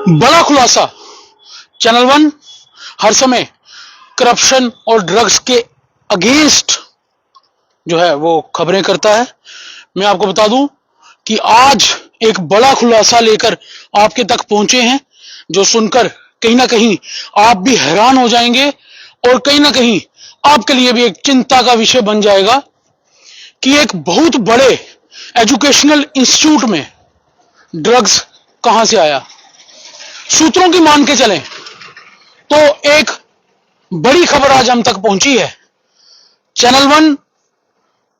बड़ा खुलासा। Channel one हर समय करप्शन और ड्रग्स के अगेंस्ट जो है वो खबरें करता है। मैं आपको बता दूं कि आज एक बड़ा खुलासा लेकर आपके तक पहुंचे हैं, जो सुनकर कहीं ना कहीं आप भी हैरान हो जाएंगे और कहीं ना कहीं आपके लिए भी एक चिंता का विषय बन जाएगा कि एक बहुत बड़े एजुकेशनल इंस्टीट्यूट में ड्रग्स कहां से आया। सूत्रों की मान के चलें तो एक बड़ी खबर आज हम तक पहुंची है। चैनल वन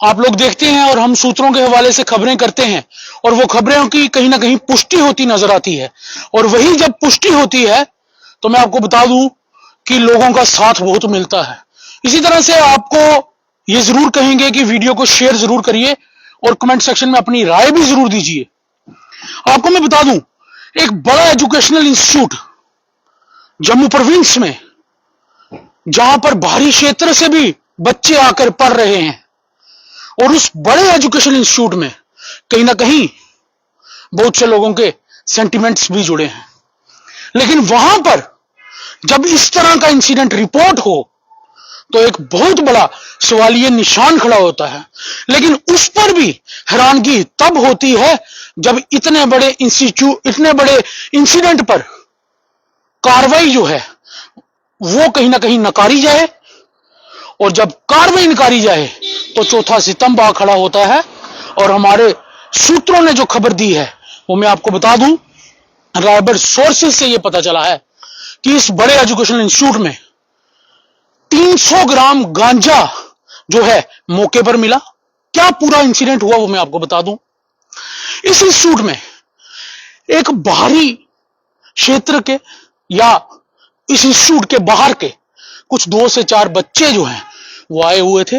आप लोग देखते हैं और हम सूत्रों के हवाले से खबरें करते हैं और वो खबरों की कहीं ना कहीं पुष्टि होती नजर आती है, और वही जब पुष्टि होती है तो मैं आपको बता दूं कि लोगों का साथ बहुत मिलता है। इसी तरह से आपको ये जरूर कहेंगे कि वीडियो को शेयर जरूर करिए और कमेंट सेक्शन में अपनी राय भी जरूर दीजिए। आपको मैं बता दूं, एक बड़ा एजुकेशनल इंस्टीट्यूट जम्मू प्रोविंस में, जहां पर बाहरी क्षेत्र से भी बच्चे आकर पढ़ रहे हैं, और उस बड़े एजुकेशन इंस्टीट्यूट में कहीं ना कहीं बहुत से लोगों के सेंटिमेंट्स भी जुड़े हैं। लेकिन वहां पर जब इस तरह का इंसिडेंट रिपोर्ट हो तो एक बहुत बड़ा सवालिया निशान खड़ा होता है। लेकिन उस पर भी हैरानगी तब होती है जब इतने बड़े इंसिडेंट पर कार्रवाई जो है वो कहीं ना कहीं नकारी जाए, और जब कार्रवाई नकारी जाए तो चौथा सितंब आ खड़ा होता है। और हमारे सूत्रों ने जो खबर दी है वो मैं आपको बता दूं, राइबर सोर्सेज से ये पता चला है कि इस बड़े एजुकेशनल इंस्टीट्यूट में 300 ग्राम गांजा जो है मौके पर मिला। क्या पूरा इंसिडेंट हुआ वो मैं आपको बता दूं। इस इंस्टीट्यूट में एक बाहरी क्षेत्र के या इस इंस्टीट्यूट के बाहर के कुछ 2 से 4 बच्चे जो हैं वो आए हुए थे,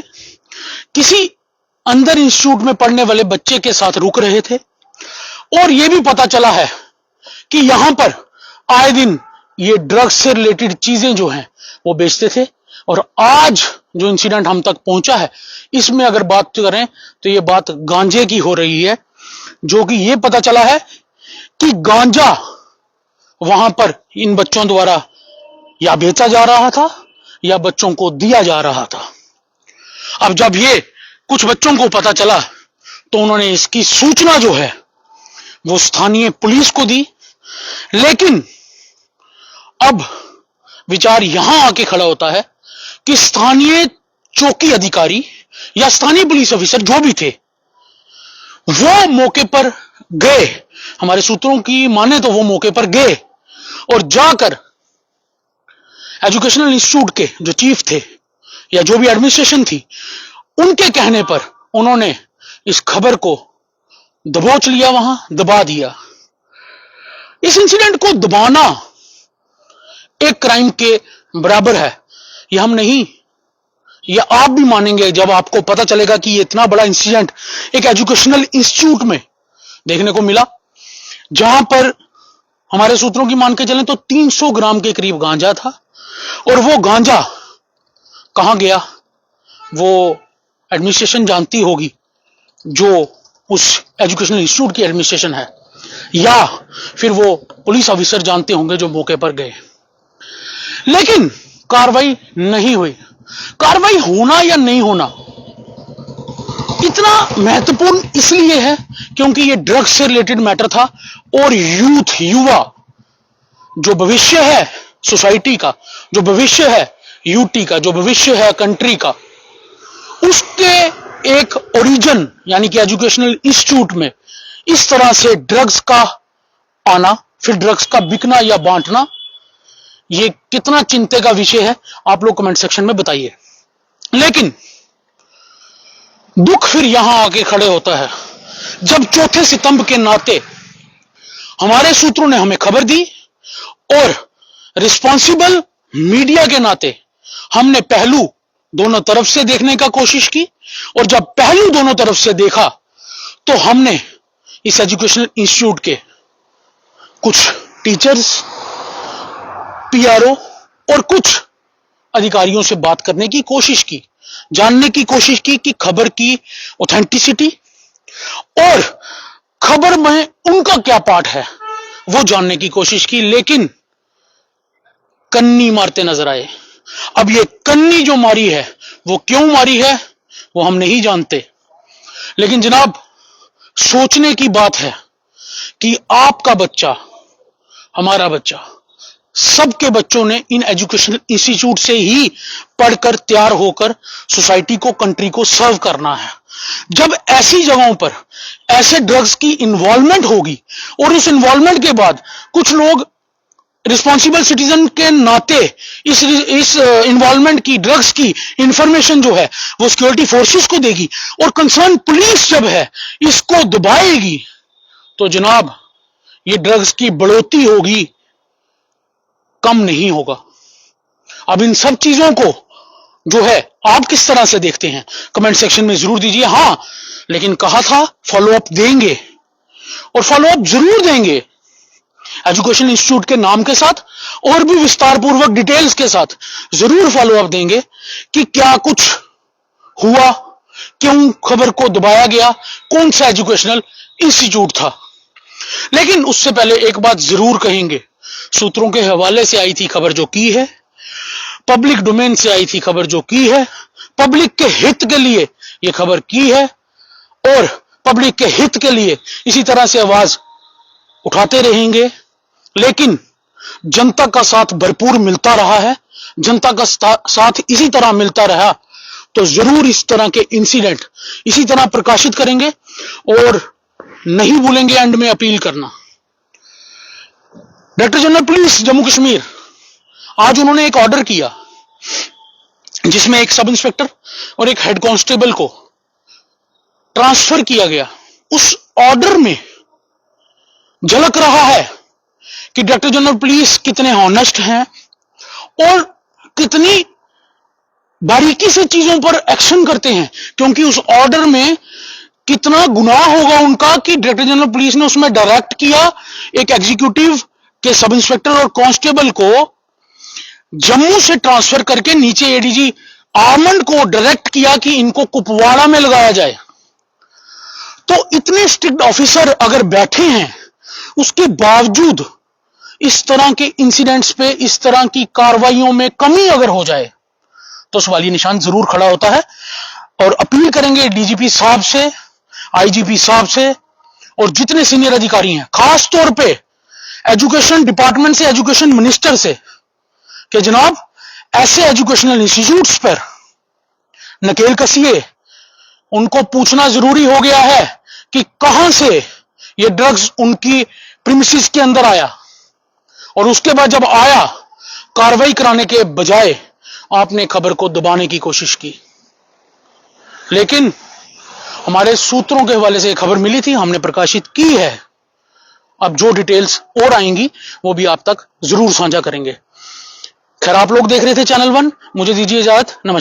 किसी अंदर इंस्टीट्यूट में पढ़ने वाले बच्चे के साथ रुक रहे थे। और यह भी पता चला है कि यहां पर आए दिन ये ड्रग्स से रिलेटेड चीजें जो हैं वो बेचते थे। और आज जो इंसिडेंट हम तक पहुंचा है इसमें अगर बात करें तो ये बात गांजे की हो रही है, जो कि ये पता चला है कि गांजा वहां पर इन बच्चों द्वारा या बेचा जा रहा था या बच्चों को दिया जा रहा था। अब जब ये कुछ बच्चों को पता चला तो उन्होंने इसकी सूचना जो है वो स्थानीय पुलिस को दी। लेकिन अब विचार यहां आके खड़ा होता है कि स्थानीय चौकी अधिकारी या स्थानीय पुलिस ऑफिसर जो भी थे वो मौके पर गए। हमारे सूत्रों की माने तो वो मौके पर गए और जाकर एजुकेशनल इंस्टीट्यूट के जो चीफ थे या जो भी एडमिनिस्ट्रेशन थी उनके कहने पर उन्होंने इस खबर को दबोच लिया, वहां दबा दिया। इस इंसिडेंट को दबाना एक क्राइम के बराबर है, यह हम नहीं, यह आप भी मानेंगे जब आपको पता चलेगा कि ये इतना बड़ा इंसिडेंट एक एजुकेशनल इंस्टीट्यूट में देखने को मिला, जहां पर हमारे सूत्रों की मान के चलें तो 300 ग्राम के करीब गांजा था। और वो गांजा कहां गया वो एडमिनिस्ट्रेशन जानती होगी, जो उस एजुकेशनल इंस्टीट्यूट की एडमिनिस्ट्रेशन है, या फिर वो पुलिस ऑफिसर जानते होंगे जो मौके पर गए। लेकिन कार्रवाई नहीं हुई। कार्रवाई होना या नहीं होना इतना महत्वपूर्ण इसलिए है क्योंकि ये ड्रग्स से रिलेटेड मैटर था, और यूथ, युवा जो भविष्य है सोसाइटी का, जो भविष्य है यूटी का, जो भविष्य है कंट्री का, उसके एक ओरिजिन यानी कि एजुकेशनल इंस्टीट्यूट में इस तरह से ड्रग्स का आना, फिर ड्रग्स का बिकना या बांटना, ये कितना चिंता का विषय है आप लोग कमेंट सेक्शन में बताइए। लेकिन दुख फिर यहां आके खड़े होता है जब चौथे सितंब के नाते हमारे सूत्रों ने हमें खबर दी और रिस्पॉन्सिबल मीडिया के नाते हमने पहलू दोनों तरफ से देखने का कोशिश की। और जब पहलू दोनों तरफ से देखा तो हमने इस एजुकेशनल इंस्टीट्यूट के कुछ टीचर्स, पीआरओ और कुछ अधिकारियों से बात करने की कोशिश की, जानने की कोशिश की कि खबर की ऑथेंटिसिटी और खबर में उनका क्या पार्ट है, वो जानने की कोशिश की, लेकिन कन्नी मारते नजर आए। अब ये कन्नी जो मारी है वो क्यों मारी है वो हम नहीं जानते, लेकिन जनाब सोचने की बात है कि आपका बच्चा, हमारा बच्चा, सबके बच्चों ने इन एजुकेशनल इंस्टीट्यूट से ही पढ़कर तैयार होकर सोसाइटी को, कंट्री को सर्व करना है। जब ऐसी जगहों पर ऐसे ड्रग्स की इन्वॉल्वमेंट होगी और उस इन्वॉल्वमेंट के बाद कुछ लोग रिस्पॉन्सिबल सिटीजन के नाते इस इन्वॉल्वमेंट की, ड्रग्स की इंफॉर्मेशन जो है वो सिक्योरिटी फोर्सेस को देगी और कंसर्न पुलिस जब है इसको दबाएगी, तो जनाब ये ड्रग्स की बढ़ोतरी होगी, कम नहीं होगा। अब इन सब चीजों को जो है आप किस तरह से देखते हैं कमेंट सेक्शन में जरूर दीजिए। हां, लेकिन कहा था फॉलो अप देंगे और फॉलो अप जरूर देंगे एजुकेशन इंस्टीट्यूट के नाम के साथ और भी विस्तार पूर्वक डिटेल्स के साथ जरूर फॉलो अप देंगे कि क्या कुछ हुआ, क्यों खबर को दबाया गया, कौन सा एजुकेशनल इंस्टीट्यूट था। लेकिन उससे पहले एक बात जरूर कहेंगे, सूत्रों के हवाले से आई थी खबर जो की है, पब्लिक डोमेन से आई थी खबर जो की है, पब्लिक के हित के लिए यह खबर की है और पब्लिक के हित के लिए इसी तरह से आवाज उठाते रहेंगे। लेकिन जनता का साथ भरपूर मिलता रहा है, जनता का साथ इसी तरह मिलता रहा तो जरूर इस तरह के इंसिडेंट इसी तरह प्रकाशित करेंगे और नहीं भूलेंगे एंड में अपील करना। Director general police Jammu Kashmir, आज उन्होंने एक ऑर्डर किया जिसमें एक सब इंस्पेक्टर और एक हेड कांस्टेबल को ट्रांसफर किया गया। उस ऑर्डर में झलक रहा है कि डायरेक्टर जनरल पुलिस कितने ऑनेस्ट हैं और कितनी बारीकी से चीजों पर एक्शन करते हैं, क्योंकि उस ऑर्डर में कितना गुनाह होगा उनका कि डायरेक्टर जनरल पुलिस ने उसमें डायरेक्ट किया एक एग्जीक्यूटिव के सब इंस्पेक्टर और कांस्टेबल को जम्मू से ट्रांसफर करके नीचे एडीजी आर्मंड को डायरेक्ट किया कि इनको कुपवाड़ा में लगाया जाए। तो इतने स्ट्रिक्ट ऑफिसर अगर बैठे हैं, उसके बावजूद इस तरह के इंसिडेंट्स पे, इस तरह की कार्रवाइयों में कमी अगर हो जाए तो सवालिया निशान जरूर खड़ा होता है। और अपील करेंगे डीजीपी साहब से, आईजीपी साहब से और जितने सीनियर अधिकारी हैं, खास तौर पे एजुकेशन डिपार्टमेंट से, एजुकेशन मिनिस्टर से, कि जनाब ऐसे एजुकेशनल इंस्टीट्यूट्स पर नकेल कसिए। उनको पूछना जरूरी हो गया है कि कहां से ये ड्रग्स उनकी प्रीमिसेस के अंदर आया और उसके बाद जब आया कार्रवाई कराने के बजाय आपने खबर को दबाने की कोशिश की। लेकिन हमारे सूत्रों के हवाले से खबर मिली थी, हमने प्रकाशित की है। अब जो डिटेल्स और आएंगी वो भी आप तक जरूर साझा करेंगे। खैर, आप लोग देख रहे थे चैनल 1, मुझे दीजिए इजाजत, नमस्कार।